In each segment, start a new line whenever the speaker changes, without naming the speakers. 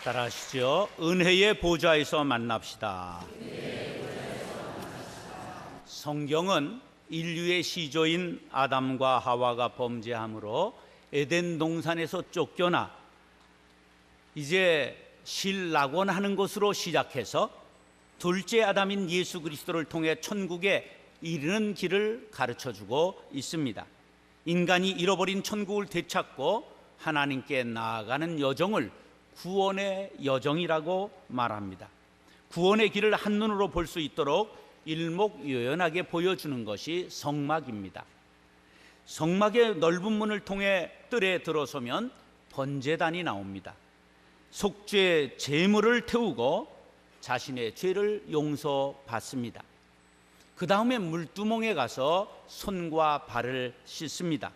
따라하시죠. 은혜의 보좌에서 만납시다. 성경은 인류의 시조인 아담과 하와가 범죄함으로 에덴 동산에서 쫓겨나 이제 신락원하는 것으로 시작해서 둘째 아담인 예수 그리스도를 통해 천국에 이르는 길을 가르쳐주고 있습니다. 인간이 잃어버린 천국을 되찾고 하나님께 나아가는 여정을 구원의 여정이라고 말합니다. 구원의 길을 한눈으로 볼 수 있도록 일목요연하게 보여주는 것이 성막입니다. 성막의 넓은 문을 통해 뜰에 들어서면 번제단이 나옵니다. 속죄 제물을 태우고 자신의 죄를 용서받습니다. 그 다음에 물두멍에 가서 손과 발을 씻습니다.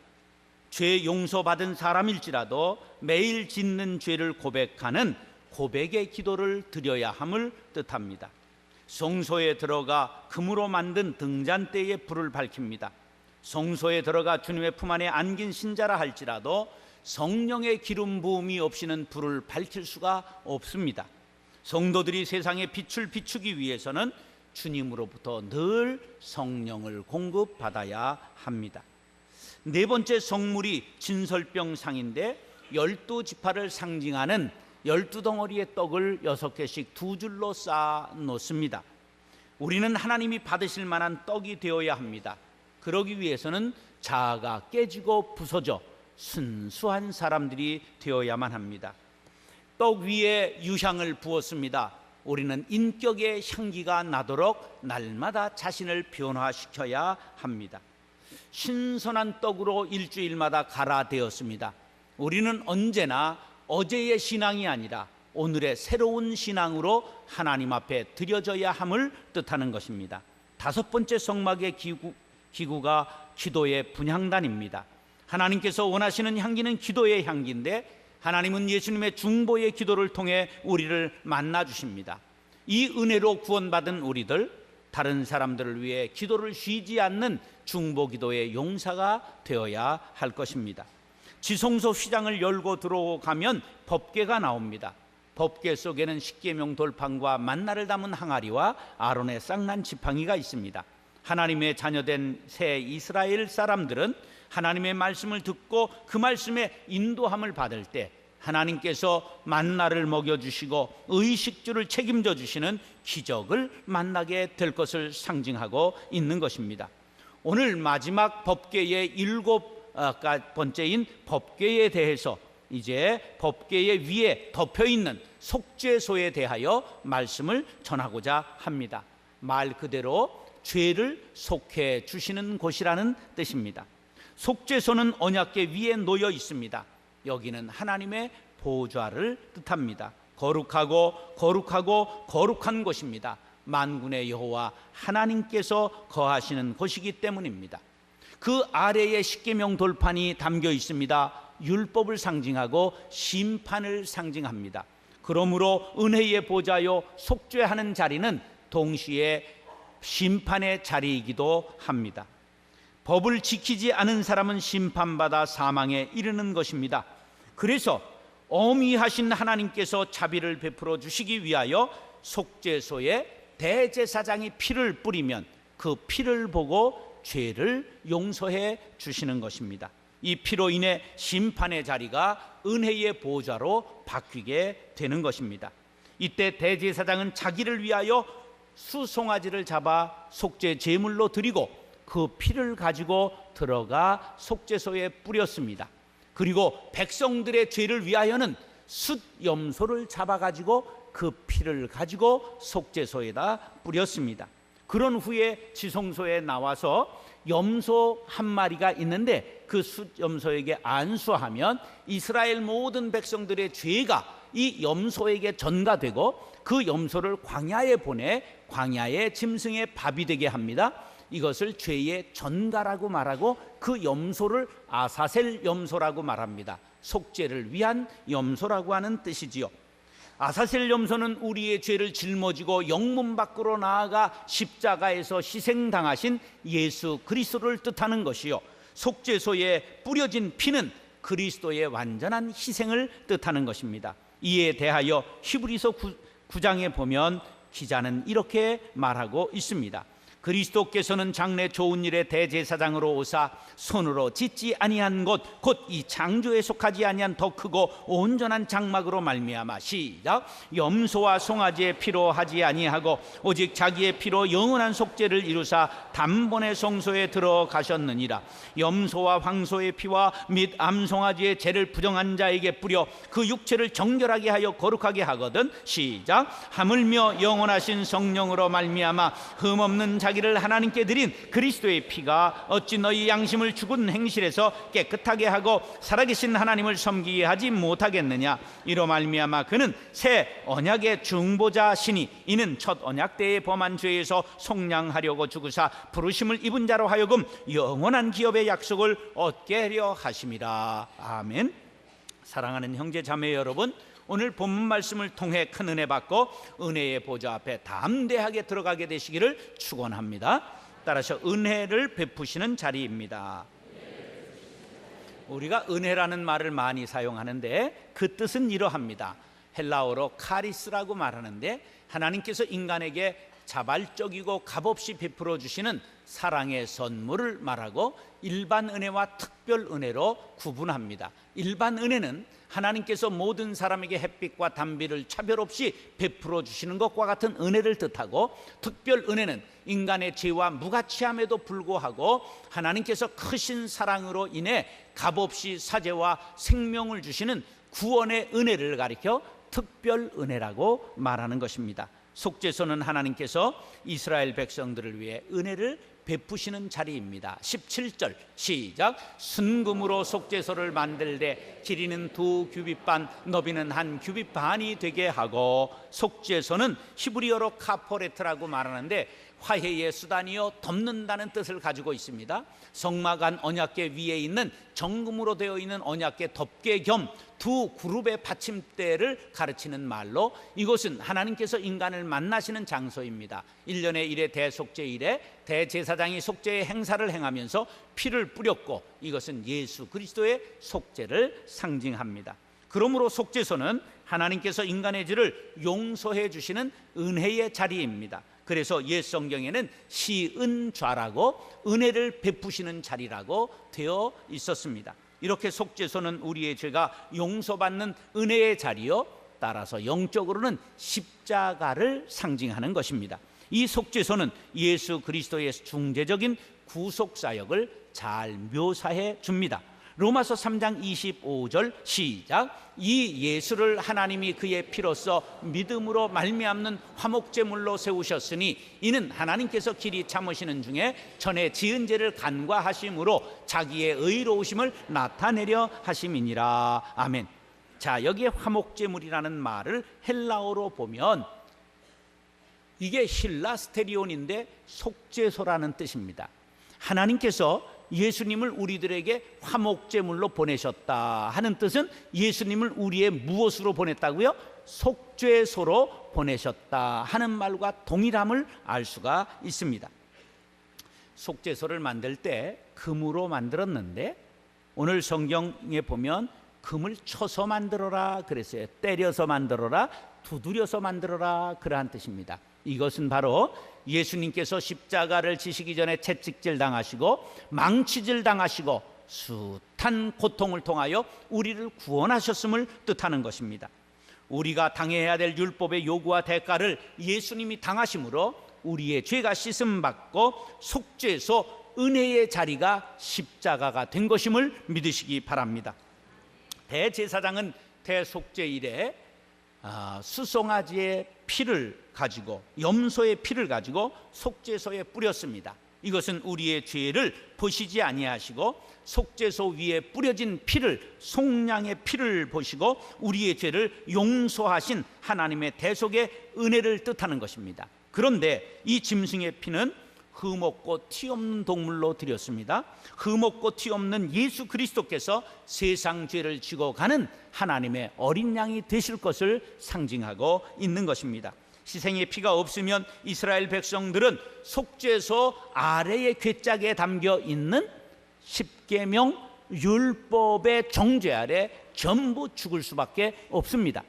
죄 용서받은 사람일지라도 매일 짓는 죄를 고백하는 고백의 기도를 드려야 함을 뜻합니다. 성소에 들어가 금으로 만든 등잔대에 불을 밝힙니다. 성소에 들어가 주님의 품 안에 안긴 신자라 할지라도 성령의 기름 부음이 없이는 불을 밝힐 수가 없습니다. 성도들이 세상의 빛을 비추기 위해서는 주님으로부터 늘 성령을 공급받아야 합니다. 네 번째 성물이 진설병상인데 12지파를 상징하는 12덩어리의 떡을 6개씩 두 줄로 쌓아 놓습니다. 우리는 하나님이 받으실 만한 떡이 되어야 합니다. 그러기 위해서는 자아가 깨지고 부서져 순수한 사람들이 되어야만 합니다. 떡 위에 유향을 부었습니다. 우리는 인격의 향기가 나도록 날마다 자신을 변화시켜야 합니다. 신선한 떡으로 일주일마다 갈아되었습니다. 우리는 언제나 어제의 신앙이 아니라 오늘의 새로운 신앙으로 하나님 앞에 드려져야 함을 뜻하는 것입니다. 다섯 번째 성막의 기구가 기도의 분향단입니다. 하나님께서 원하시는 향기는 기도의 향기인데 하나님은 예수님의 중보의 기도를 통해 우리를 만나 주십니다. 이 은혜로 구원받은 우리들, 다른 사람들을 위해 기도를 쉬지 않는 중보기도의 용사가 되어야 할 것입니다. 지성소 휘장을 열고 들어가면 법궤가 나옵니다. 법궤 속에는 십계명 돌판과 만나를 담은 항아리와 아론의 쌍난 지팡이가 있습니다. 하나님의 자녀된 새 이스라엘 사람들은 하나님의 말씀을 듣고 그 말씀에 인도함을 받을 때 하나님께서 만나를 먹여주시고 의식주를 책임져 주시는 기적을 만나게 될 것을 상징하고 있는 것입니다. 오늘 마지막 법궤의 7번째인 법궤에 대해서 이제 법궤의 위에 덮여있는 속죄소에 대하여 말씀을 전하고자 합니다. 말 그대로 죄를 속해 주시는 곳이라는 뜻입니다. 속죄소는 언약궤 위에 놓여 있습니다. 여기는 하나님의 보좌를 뜻합니다. 거룩하고 거룩한 곳입니다. 만군의 여호와 하나님께서 거하시는 곳이기 때문입니다. 그 아래에 십계명 돌판이 담겨 있습니다. 율법을 상징하고 심판을 상징합니다. 그러므로 은혜의 보좌요 속죄하는 자리는 동시에 심판의 자리이기도 합니다. 법을 지키지 않은 사람은 심판받아 사망에 이르는 것입니다. 그래서 어미하신 하나님께서 자비를 베풀어 주시기 위하여 속죄소에 대제사장이 피를 뿌리면 그 피를 보고 죄를 용서해 주시는 것입니다. 이 피로 인해 심판의 자리가 은혜의 보좌로 바뀌게 되는 것입니다. 이때 대제사장은 자기를 위하여 수송아지를 잡아 속죄 제물로 드리고 그 피를 가지고 들어가 속죄소에 뿌렸습니다. 그리고 백성들의 죄를 위하여는 숫염소를 잡아가지고 그 피를 가지고 속죄소에다 뿌렸습니다. 그런 후에 지성소에 나와서 염소 한 마리가 있는데 그 숫염소에게 안수하면 이스라엘 모든 백성들의 죄가 이 염소에게 전가되고 그 염소를 광야에 보내 광야의 짐승의 밥이 되게 합니다. 이것을 죄의 전가라고 말하고 그 염소를 아사셀 염소라고 말합니다. 속죄를 위한 염소라고 하는 뜻이지요. 아사셀 염소는 우리의 죄를 짊어지고 영문 밖으로 나아가 십자가에서 희생당하신 예수 그리스도를 뜻하는 것이요, 속죄소에 뿌려진 피는 그리스도의 완전한 희생을 뜻하는 것입니다. 이에 대하여 히브리서 9장에 보면 기자는 이렇게 말하고 있습니다. 그리스도께서는 장래 좋은 일의 대제사장으로 오사 손으로 짓지 아니한 것 곧 이 창조에 속하지 아니한 더 크고 온전한 장막으로 말미암아 시작 염소와 송아지의 피로 하지 아니하고 오직 자기의 피로 영원한 속죄를 이루사 단번에 성소에 들어가셨느니라. 염소와 황소의 피와 및 암송아지의 죄를 부정한 자에게 뿌려 그 육체를 정결하게 하여 거룩하게 하거든. 시작 하물며 영원하신 성령으로 말미암아 흠없는 자기를 하나님께 드린 그리스도의 피가 어찌 너희 양심을 죽은 행실에서 깨끗하게 하고 살아계신 하나님을 섬기게 하지 못하겠느냐. 이로 말미암아 그는 새 언약의 중보자시니 이는 첫 언약 때의 범한 죄에서 속량하려고 죽으사 부르심을 입은 자로 하여금 영원한 기업의 약속을 얻게 하려 하심이라. 아멘. 사랑하는 형제 자매 여러분, 오늘 본문 말씀을 통해 큰 은혜 받고 은혜의 보좌 앞에 담대하게 들어가게 되시기를 축원합니다. 따라서 은혜를 베푸시는 자리입니다. 우리가 은혜라는 말을 많이 사용하는데 그 뜻은 이러합니다. 헬라어로 카리스라고 말하는데 하나님께서 인간에게 자발적이고 값없이 베풀어 주시는 사랑의 선물을 말하고 일반 은혜와 특별 은혜로 구분합니다. 일반 은혜는 하나님께서 모든 사람에게 햇빛과 단비를 차별 없이 베풀어 주시는 것과 같은 은혜를 뜻하고, 특별 은혜는 인간의 죄와 무가치함에도 불구하고 하나님께서 크신 사랑으로 인해 값없이 사죄와 생명을 주시는 구원의 은혜를 가리켜 특별 은혜라고 말하는 것입니다. 속죄소는 하나님께서 이스라엘 백성들을 위해 은혜를 베푸시는 자리입니다. 17절 시작. 순금으로 속죄소를 만들되 길이는 2규빗 반 너비는 1규빗 반이 되게 하고, 속죄소는 히브리어로 카포레트라고 말하는데 화해의 수단이요 덮는다는 뜻을 가지고 있습니다. 성막 안 언약궤 위에 있는 정금으로 되어 있는 언약궤 덮개 겸 두 그룹의 받침대를 가르치는 말로, 이곳은 하나님께서 인간을 만나시는 장소입니다. 1년에 1회 대속죄일에 대제사장이 속죄의 행사를 행하면서 피를 뿌렸고, 이것은 예수 그리스도의 속죄를 상징합니다. 그러므로 속죄소는 하나님께서 인간의 죄를 용서해 주시는 은혜의 자리입니다. 그래서 옛 성경에는 시은좌라고 은혜를 베푸시는 자리라고 되어 있었습니다. 이렇게 속죄소는 우리의 죄가 용서받는 은혜의 자리요, 따라서 영적으로는 십자가를 상징하는 것입니다. 이 속죄소는 예수 그리스도의 중재적인 구속사역을 잘 묘사해 줍니다. 로마서 3장 25절 시작. 이 예수를 하나님이 그의 피로써 믿음으로 말미암는 화목제물로 세우셨으니 이는 하나님께서 길이 참으시는 중에 전에 지은 죄를 간과하심으로 자기의 의로우심을 나타내려 하심이니라. 아멘. 자, 여기에 화목제물이라는 말을 헬라어로 보면 이게 힐라스테리온인데 속죄소라는 뜻입니다. 하나님께서 예수님을 우리들에게 화목제물로 보내셨다 하는 뜻은 예수님을 우리의 무엇으로 보냈다고요? 속죄소로 보내셨다 하는 말과 동일함을 알 수가 있습니다. 속죄소를 만들 때 금으로 만들었는데 오늘 성경에 보면 금을 쳐서 만들어라 그랬어요. 때려서 만들어라, 두드려서 만들어라, 그러한 뜻입니다. 이것은 바로 예수님께서 십자가를 지시기 전에 채찍질 당하시고 망치질 당하시고 숱한 고통을 통하여 우리를 구원하셨음을 뜻하는 것입니다. 우리가 당해야 될 율법의 요구와 대가를 예수님이 당하심으로 우리의 죄가 씻음받고 속죄소 은혜의 자리가 십자가가 된 것임을 믿으시기 바랍니다. 대제사장은 대속죄일에 수송아지의 피를 가지고, 염소의 피를 가지고 속죄소에 뿌렸습니다. 이것은 우리의 죄를 보시지 아니하시고 속죄소 위에 뿌려진 피를, 속량의 피를 보시고 우리의 죄를 용서하신 하나님의 대속의 은혜를 뜻하는 것입니다. 그런데 이 짐승의 피는 흠없고 티 없는 동물로 드렸습니다. 흠없고 티 없는 예수 그리스도께서 세상 죄를 지고 가는 하나님의 어린 양이 되실 것을 상징하고 있는 것입니다. 희생의 피가 없으면 이스라엘 백성들은 속죄소 아래의 궤짝에 담겨 있는 십계명 율법의 정죄 아래 전부 죽을 수밖에 없습니다.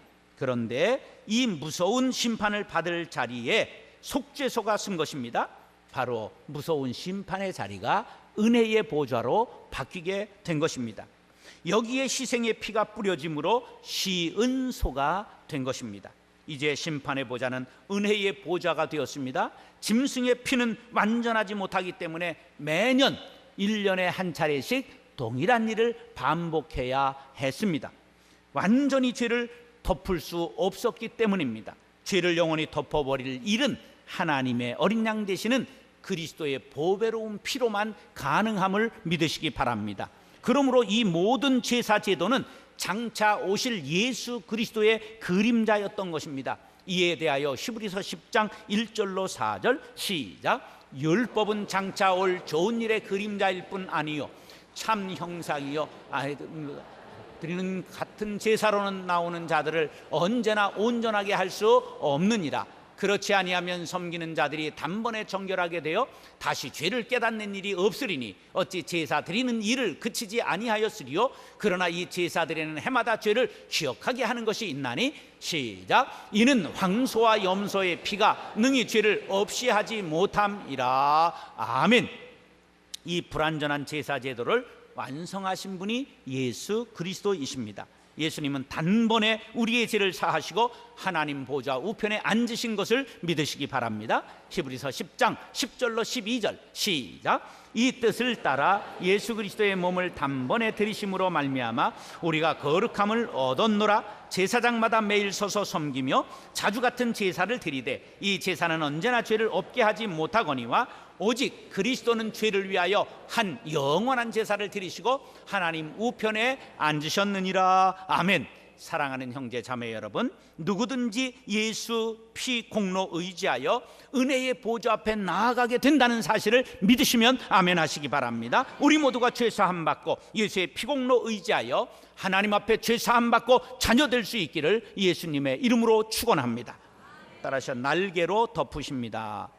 그런데 이 무서운 심판을 받을 자리에 속죄소가 쓴 것입니다. 바로 무서운 심판의 자리가 은혜의 보좌로 바뀌게 된 것입니다. 여기에 희생의 피가 뿌려짐으로 시은소가 된 것입니다. 이제 심판의 보좌는 은혜의 보좌가 되었습니다. 짐승의 피는 완전하지 못하기 때문에 매년 1년에 한 차례씩 동일한 일을 반복해야 했습니다. 완전히 죄를 덮을 수 없었기 때문입니다. 죄를 영원히 덮어버릴 일은 하나님의 어린 양 되시는 그리스도의 보배로운 피로만 가능함을 믿으시기 바랍니다. 그러므로 이 모든 제사 제도는 장차 오실 예수 그리스도의 그림자였던 것입니다. 이에 대하여 히브리서 10장 1절로 4절 시작. 율법은 장차 올 좋은 일의 그림자일 뿐 아니요 참 형상이요 드리는 같은 제사로는 나오는 자들을 언제나 온전하게 할 수 없느니라. 그렇지 아니하면 섬기는 자들이 단번에 정결하게 되어 다시 죄를 깨닫는 일이 없으리니 어찌 제사 드리는 일을 그치지 아니하였으리요. 그러나 이 제사 드리는 해마다 죄를 기억하게 하는 것이 있나니 시작. 이는 황소와 염소의 피가 능히 죄를 없이 하지 못함이라. 아멘. 이 불완전한 제사 제도를 완성하신 분이 예수 그리스도이십니다. 예수님은 단번에 우리의 죄를 사하시고 하나님 보좌 우편에 앉으신 것을 믿으시기 바랍니다. 히브리서 10장 10절로 12절 시작. 이 뜻을 따라 예수 그리스도의 몸을 단번에 들이심으로 말미암아 우리가 거룩함을 얻었노라. 제사장마다 매일 서서 섬기며 자주 같은 제사를 드리되 이 제사는 언제나 죄를 없게 하지 못하거니와 오직 그리스도는 죄를 위하여 한 영원한 제사를 드리시고 하나님 우편에 앉으셨느니라. 아멘. 사랑하는 형제 자매 여러분, 누구든지 예수 피 공로 의지하여 은혜의 보좌 앞에 나아가게 된다는 사실을 믿으시면 아멘 하시기 바랍니다. 우리 모두가 죄사함 받고 예수의 피 공로 의지하여 하나님 앞에 죄사함 받고 자녀 될 수 있기를 예수님의 이름으로 축원합니다. 따라서 날개로 덮으십니다.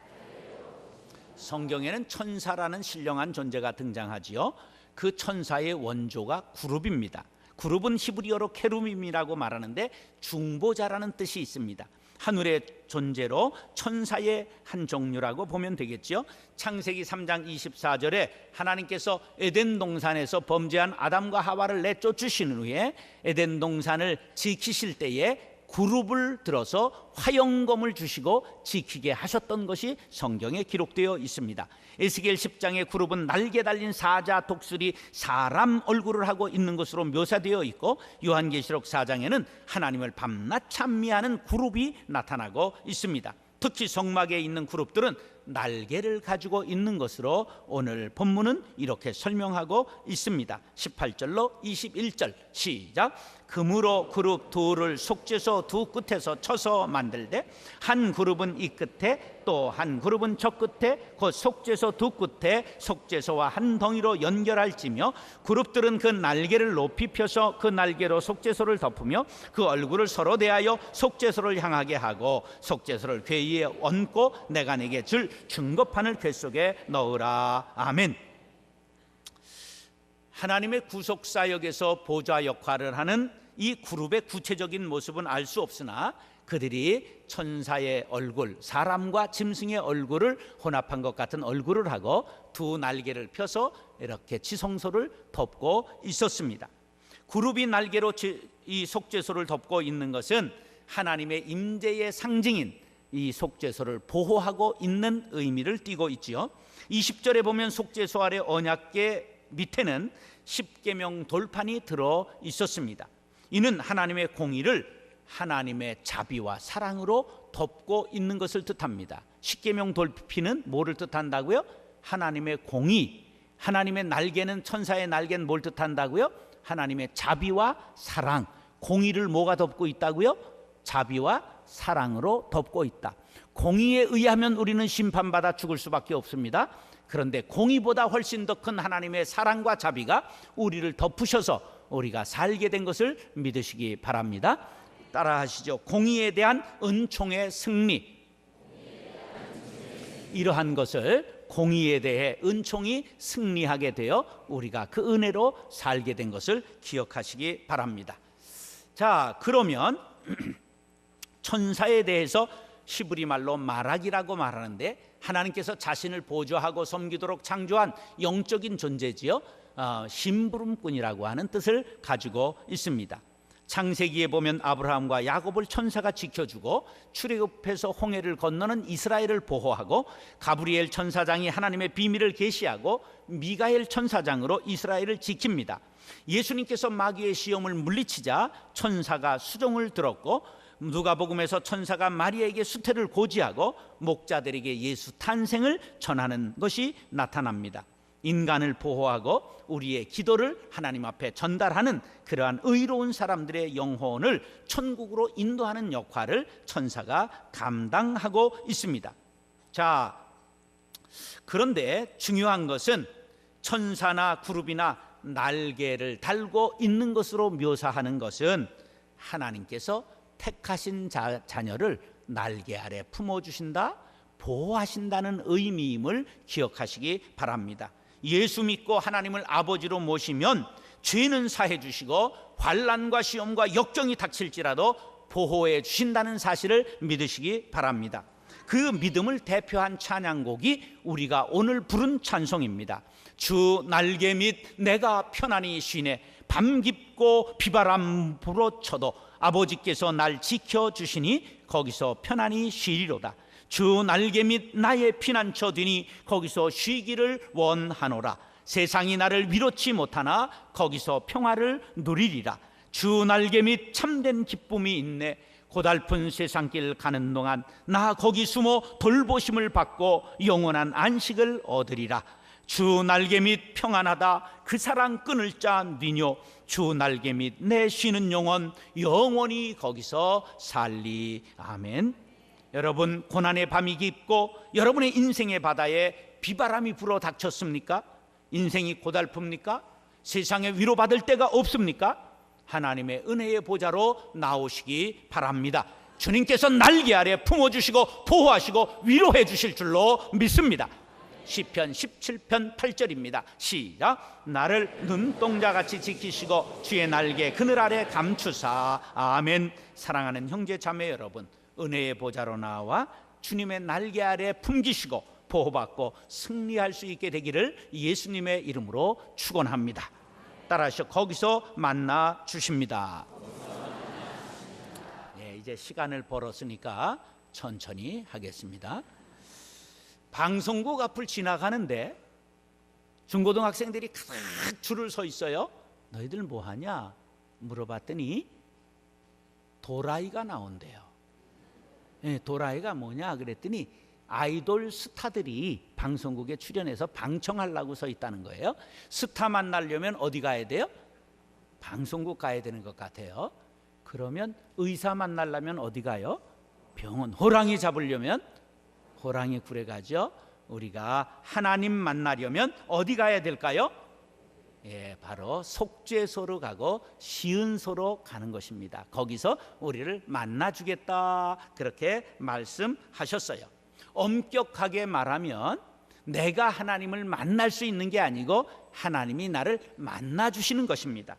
성경에는 천사라는 신령한 존재가 등장하지요. 그 천사의 원조가 구룹입니다. 구룹은 히브리어로 케루빔이라고 말하는데 중보자라는 뜻이 있습니다. 하늘의 존재로 천사의 한 종류라고 보면 되겠죠. 창세기 3장 24절에 하나님께서 에덴 동산에서 범죄한 아담과 하와를 내쫓으신 후에 에덴 동산을 지키실 때에 그룹을 들어서 화영검을 주시고 지키게 하셨던 것이 성경에 기록되어 있습니다. 에스겔 10장의 그룹은 날개 달린 사자 독수리 사람 얼굴을 하고 있는 것으로 묘사되어 있고 요한계시록 4장에는 하나님을 밤낮 찬미하는 그룹이 나타나고 있습니다. 특히 성막에 있는 그룹들은 날개를 가지고 있는 것으로 오늘 본문은 이렇게 설명하고 있습니다. 18절로 21절 시작. 금으로 그룹 둘을 속죄소 두 끝에서 쳐서 만들되 한 그룹은 이 끝에 또 한 그룹은 저 끝에 곧 속죄소 두 끝에 속죄소와 한 덩이로 연결할지며 그룹들은 그 날개를 높이 펴서 그 날개로 속죄소를 덮으며 그 얼굴을 서로 대하여 속죄소를 향하게 하고 속죄소를 궤 위에 얹고 내가 내게 줄 증거판을 궤 속에 넣으라. 아멘. 하나님의 구속사역에서 보좌 역할을 하는 이 그룹의 구체적인 모습은 알 수 없으나 그들이 천사의 얼굴, 사람과 짐승의 얼굴을 혼합한 것 같은 얼굴을 하고 두 날개를 펴서 이렇게 지성소를 덮고 있었습니다. 그룹이 날개로 이 속죄소를 덮고 있는 것은 하나님의 임재의 상징인 이 속죄소를 보호하고 있는 의미를 띠고 있지요. 20절에 보면 속죄소 아래 언약궤 밑에는 십계명 돌판이 들어 있었습니다. 이는 하나님의 공의를 하나님의 자비와 사랑으로 덮고 있는 것을 뜻합니다. 십계명 돌피는 뭐를 뜻한다고요? 하나님의 공의. 하나님의 날개는, 천사의 날개는 뭘 뜻한다고요? 하나님의 자비와 사랑. 공의를 뭐가 덮고 있다고요? 자비와 사랑으로 덮고 있다. 공의에 의하면 우리는 심판받아 죽을 수밖에 없습니다. 그런데 공의보다 훨씬 더 큰 하나님의 사랑과 자비가 우리를 덮으셔서 우리가 살게 된 것을 믿으시기 바랍니다. 따라 하시죠. 공의에 대한 은총의 승리. 이러한 것을 공의에 대해 은총이 승리하게 되어 우리가 그 은혜로 살게 된 것을 기억하시기 바랍니다. 자, 그러면 천사에 대해서 히브리 말로 마락이라고 말하는데, 하나님께서 자신을 보조하고 섬기도록 창조한 영적인 존재지요. 심부름꾼이라고 하는 뜻을 가지고 있습니다. 창세기에 보면 아브라함과 야곱을 천사가 지켜주고, 출애굽해서 홍해를 건너는 이스라엘을 보호하고, 가브리엘 천사장이 하나님의 비밀을 계시하고, 미가엘 천사장으로 이스라엘을 지킵니다. 예수님께서 마귀의 시험을 물리치자 천사가 수종을 들었고, 누가복음에서 천사가 마리아에게 수태를 고지하고 목자들에게 예수 탄생을 전하는 것이 나타납니다. 인간을 보호하고 우리의 기도를 하나님 앞에 전달하는 그러한 의로운 사람들의 영혼을 천국으로 인도하는 역할을 천사가 감당하고 있습니다. 자, 그런데 중요한 것은 천사나 그룹이나 날개를 달고 있는 것으로 묘사하는 것은 하나님께서 택하신 자녀를 날개 아래 품어주신다, 보호하신다는 의미임을 기억하시기 바랍니다. 예수 믿고 하나님을 아버지로 모시면 죄는 사해 주시고 환난과 시험과 역경이 닥칠지라도 보호해 주신다는 사실을 믿으시기 바랍니다. 그 믿음을 대표한 찬양곡이 우리가 오늘 부른 찬송입니다. 주 날개 밑 내가 편안히 쉬네, 밤 깊고 비바람 불어쳐도 아버지께서 날 지켜주시니 거기서 편안히 쉬리로다. 주 날개 밑 나의 피난처 되니 거기서 쉬기를 원하노라. 세상이 나를 위로치 못하나 거기서 평화를 누리리라. 주 날개 밑 참된 기쁨이 있네, 고달픈 세상길 가는 동안 나 거기 숨어 돌보심을 받고 영원한 안식을 얻으리라. 주 날개 밑 평안하다, 그 사랑 끊을 자 니뇨. 주 날개 밑 내 쉬는 영혼 영원히 거기서 살리. 아멘. 여러분, 고난의 밤이 깊고 여러분의 인생의 바다에 비바람이 불어 닥쳤습니까? 인생이 고달픕니까? 세상에 위로받을 데가 없습니까? 하나님의 은혜의 보좌로 나오시기 바랍니다. 주님께서 날개 아래 품어주시고 보호하시고 위로해 주실 줄로 믿습니다. 시편 17편 8절입니다. 시작. 나를 눈동자같이 지키시고 주의 날개 그늘 아래 감추사. 아멘. 사랑하는 형제 자매 여러분, 은혜의 보좌로 나와 주님의 날개 아래 품기시고 보호받고 승리할 수 있게 되기를 예수님의 이름으로 축원합니다. 따라하시오. 거기서 만나 주십니다. 네, 이제 시간을 벌었으니까 천천히 하겠습니다. 방송국 앞을 지나가는데 중고등학생들이 가득 줄을 서 있어요. 너희들 뭐하냐 물어봤더니 도라이가 나온대요. 네, 도라이가 뭐냐 그랬더니 아이돌 스타들이 방송국에 출연해서 방청하려고 서 있다는 거예요. 스타 만나려면 어디 가야 돼요? 방송국 가야 되는 것 같아요. 그러면 의사 만나려면 어디 가요? 병원. 호랑이 잡으려면 호랑이 굴에 가죠. 우리가 하나님 만나려면 어디 가야 될까요? 예, 바로 속죄소로 가고 시은소로 가는 것입니다. 거기서 우리를 만나주겠다, 그렇게 말씀하셨어요. 엄격하게 말하면 내가 하나님을 만날 수 있는 게 아니고 하나님이 나를 만나주시는 것입니다.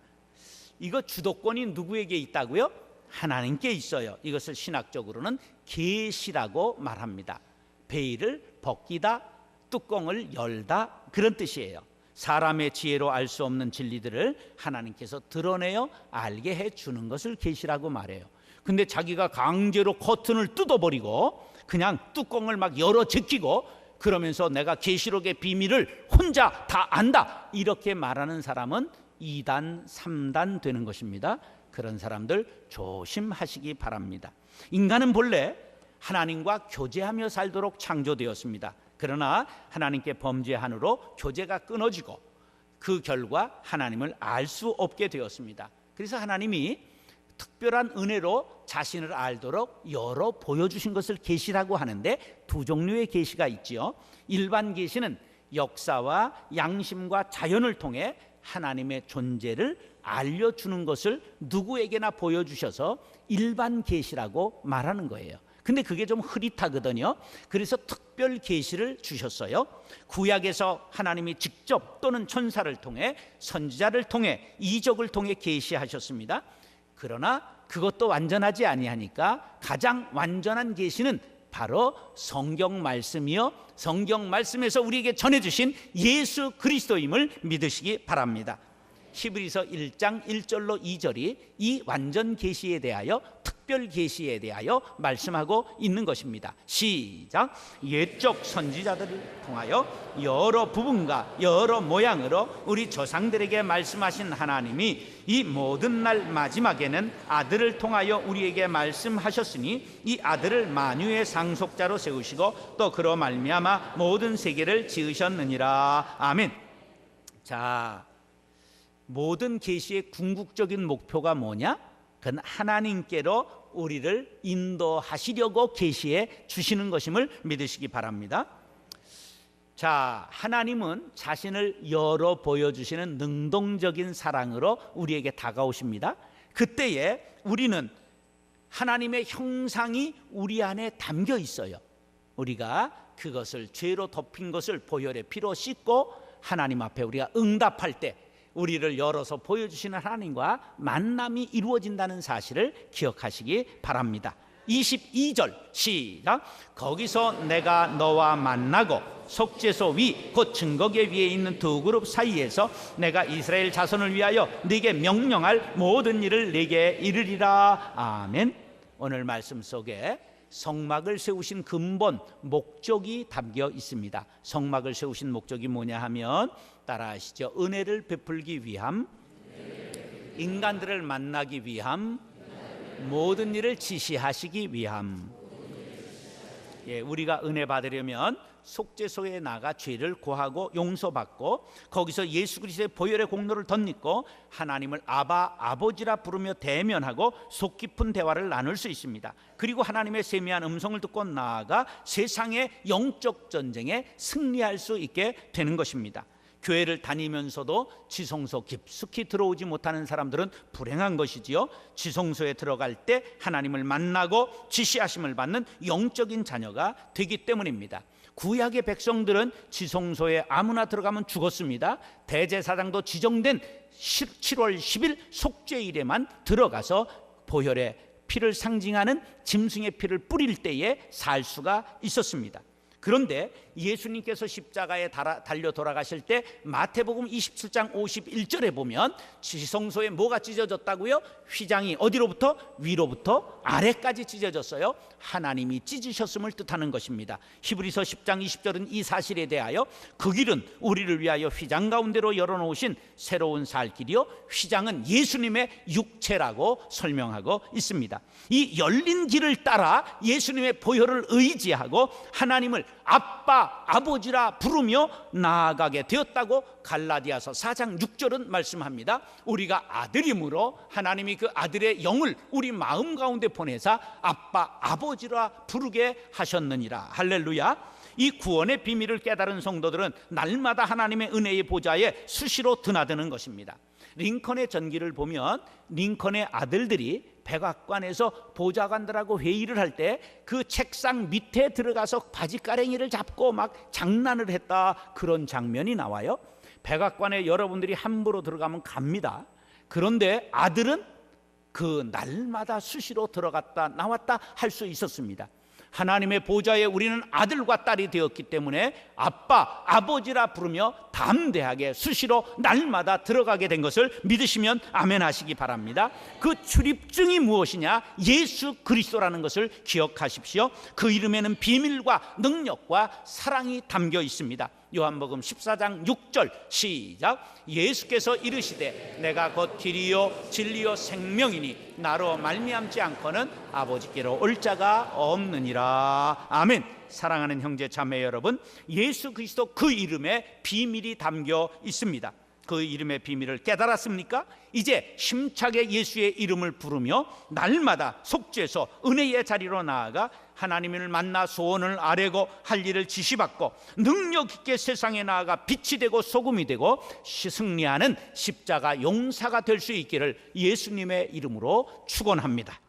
이거 주도권이 누구에게 있다고요? 하나님께 있어요. 이것을 신학적으로는 계시라고 말합니다. 베일을 벗기다, 뚜껑을 열다, 그런 뜻이에요. 사람의 지혜로 알 수 없는 진리들을 하나님께서 드러내어 알게 해주는 것을 계시라고 말해요. 근데 자기가 강제로 커튼을 뜯어버리고 그냥 뚜껑을 막 열어 제끼고 그러면서 내가 계시록의 비밀을 혼자 다 안다, 이렇게 말하는 사람은 2단, 3단 되는 것입니다. 그런 사람들 조심하시기 바랍니다. 인간은 본래 하나님과 교제하며 살도록 창조되었습니다. 그러나 하나님께 범죄한으로 교제가 끊어지고 그 결과 하나님을 알 수 없게 되었습니다. 그래서 하나님이 특별한 은혜로 자신을 알도록 열어 보여주신 것을 계시라고 하는데 두 종류의 계시가 있지요. 일반 계시는 역사와 양심과 자연을 통해 하나님의 존재를 알려주는 것을 누구에게나 보여주셔서 일반 계시라고 말하는 거예요. 근데 그게 좀 흐릿하거든요. 그래서 특별 계시를 주셨어요. 구약에서 하나님이 직접 또는 천사를 통해, 선지자를 통해, 이적을 통해 계시하셨습니다. 그러나 그것도 완전하지 아니하니까 가장 완전한 계시는 바로 성경 말씀이요, 성경 말씀에서 우리에게 전해주신 예수 그리스도임을 믿으시기 바랍니다. 히브리서 1장 1절로 2절이 이 완전 계시에 대하여, 특별 계시에 대하여 말씀하고 있는 것입니다. 시작. 옛적 선지자들을 통하여 여러 부분과 여러 모양으로 우리 조상들에게 말씀하신 하나님이 이 모든 날 마지막에는 아들을 통하여 우리에게 말씀하셨으니 이 아들을 만유의 상속자로 세우시고 또 그로 말미암아 모든 세계를 지으셨느니라. 아멘. 자, 모든 계시의 궁극적인 목표가 뭐냐? 그건 하나님께로 우리를 인도하시려고 계시해 주시는 것임을 믿으시기 바랍니다. 자, 하나님은 자신을 열어 보여주시는 능동적인 사랑으로 우리에게 다가오십니다. 그때에 우리는 하나님의 형상이 우리 안에 담겨 있어요. 우리가 그것을 죄로 덮인 것을 보혈의 피로 씻고 하나님 앞에 우리가 응답할 때 우리를 열어서 보여주시는 하나님과 만남이 이루어진다는 사실을 기억하시기 바랍니다. 22절 시작. 거기서 내가 너와 만나고 속죄소 위 곧 증거계 위에 있는 두 그룹 사이에서 내가 이스라엘 자손을 위하여 네게 명령할 모든 일을 네게 이르리라. 아멘. 오늘 말씀 속에 성막을 세우신 근본 목적이 담겨 있습니다. 성막을 세우신 목적이 뭐냐 하면 따라하시죠. 은혜를 베풀기 위함, 인간들을 만나기 위함, 모든 일을 지시하시기 위함. 예, 우리가 은혜 받으려면 속죄소에 나가 죄를 고하고 용서받고 거기서 예수 그리스도의 보혈의 공로를 덧입고 하나님을 아바, 아버지라 부르며 대면하고 속 깊은 대화를 나눌 수 있습니다. 그리고 하나님의 세미한 음성을 듣고 나아가 세상의 영적 전쟁에 승리할 수 있게 되는 것입니다. 교회를 다니면서도 지성소 깊숙이 들어오지 못하는 사람들은 불행한 것이지요. 지성소에 들어갈 때 하나님을 만나고 지시하심을 받는 영적인 자녀가 되기 때문입니다. 구약의 백성들은 지성소에 아무나 들어가면 죽었습니다. 대제사장도 지정된 7월 10일 속죄일에만 들어가서 보혈의 피를 상징하는 짐승의 피를 뿌릴 때에 살 수가 있었습니다. 그런데 예수님께서 십자가에 달려 돌아가실 때 마태복음 27장 51절에 보면 지성소에 뭐가 찢어졌다고요? 휘장이 어디로부터? 위로부터 아래까지 찢어졌어요. 하나님이 찢으셨음을 뜻하는 것입니다. 히브리서 10장 20절은 이 사실에 대하여 그 길은 우리를 위하여 휘장 가운데로 열어놓으신 새로운 살 길이요 휘장은 예수님의 육체라고 설명하고 있습니다. 이 열린 길을 따라 예수님의 보혈을 의지하고 하나님을 아빠, 아버지라 부르며 나아가게 되었다고 갈라디아서 4장 6절은 말씀합니다. 우리가 아들임으로 하나님이 그 아들의 영을 우리 마음 가운데 보내사 아빠, 아버지라 부르게 하셨느니라. 할렐루야. 이 구원의 비밀을 깨달은 성도들은 날마다 하나님의 은혜의 보좌에 수시로 드나드는 것입니다. 링컨의 전기를 보면 링컨의 아들들이 백악관에서 보좌관들하고 회의를 할 때 그 책상 밑에 들어가서 바지가랭이를 잡고 막 장난을 했다, 그런 장면이 나와요. 백악관에 여러분들이 함부로 들어가면 갑니다. 그런데 아들은 그 날마다 수시로 들어갔다 나왔다 할 수 있었습니다. 하나님의 보좌에 우리는 아들과 딸이 되었기 때문에 아빠, 아버지라 부르며 담대하게 수시로 날마다 들어가게 된 것을 믿으시면 아멘 하시기 바랍니다. 그 출입증이 무엇이냐? 예수 그리스도라는 것을 기억하십시오. 그 이름에는 비밀과 능력과 사랑이 담겨 있습니다. 요한복음 14장 6절 시작. 예수께서 이르시되 내가 곧 길이요 진리요 생명이니 나로 말미암지 않고는 아버지께로 올 자가 없느니라. 아멘. 사랑하는 형제 자매 여러분, 예수 그리스도 그 이름에 비밀이 담겨 있습니다. 그 이름의 비밀을 깨달았습니까? 이제 힘차게 예수의 이름을 부르며 날마다 속죄소 은혜의 자리로 나아가 하나님을 만나 소원을 아뢰고 할 일을 지시받고 능력 있게 세상에 나아가 빛이 되고 소금이 되고 승리하는 십자가 용사가 될 수 있기를 예수님의 이름으로 축원합니다.